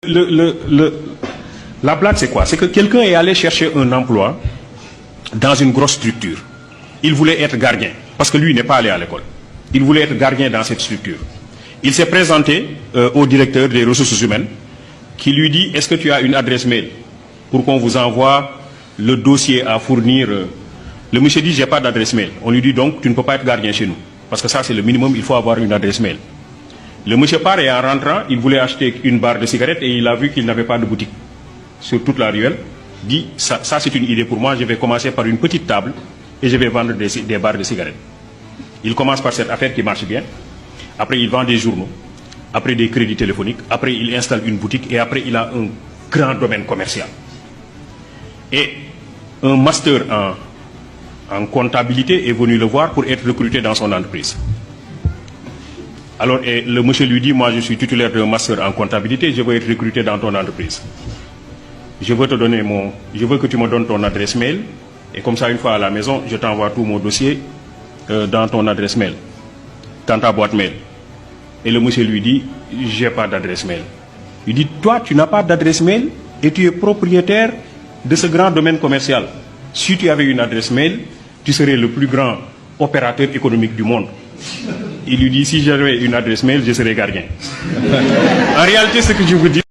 La blague, c'est quoi? C'est que quelqu'un est allé chercher un emploi dans une grosse structure. Il voulait être gardien, parce que lui n'est pas allé à l'école. Il voulait être gardien dans cette structure. Il s'est présenté au directeur des ressources humaines, qui lui dit: est-ce que tu as une adresse mail pour qu'on vous envoie le dossier à fournir? Le monsieur dit: j'ai pas d'adresse mail. On lui dit: donc tu ne peux pas être gardien chez nous, parce que ça c'est le minimum, il faut avoir une adresse mail. Le monsieur part et en rentrant, il voulait acheter une barre de cigarettes et il a vu qu'il n'avait pas de boutique sur toute la ruelle. Dit: ça c'est une idée pour moi, je vais commencer par une petite table et je vais vendre des barres de cigarettes. Il commence par cette affaire qui marche bien. Après il vend des journaux, après des crédits téléphoniques, après il installe une boutique et après il a un grand domaine commercial. Et un master en comptabilité est venu le voir pour être recruté dans son entreprise. Alors le monsieur lui dit: moi je suis titulaire d'un master en comptabilité, je veux être recruté dans ton entreprise. Je veux que tu me donnes ton adresse mail, et comme ça une fois à la maison, je t'envoie tout mon dossier dans ton adresse mail, dans ta boîte mail. Et le monsieur lui dit: j'ai pas d'adresse mail. Il dit: toi tu n'as pas d'adresse mail et tu es propriétaire de ce grand domaine commercial. Si tu avais une adresse mail, tu serais le plus grand opérateur économique du monde. Il lui dit: si j'avais une adresse mail, je serais gardien. En réalité, ce que je vous dis,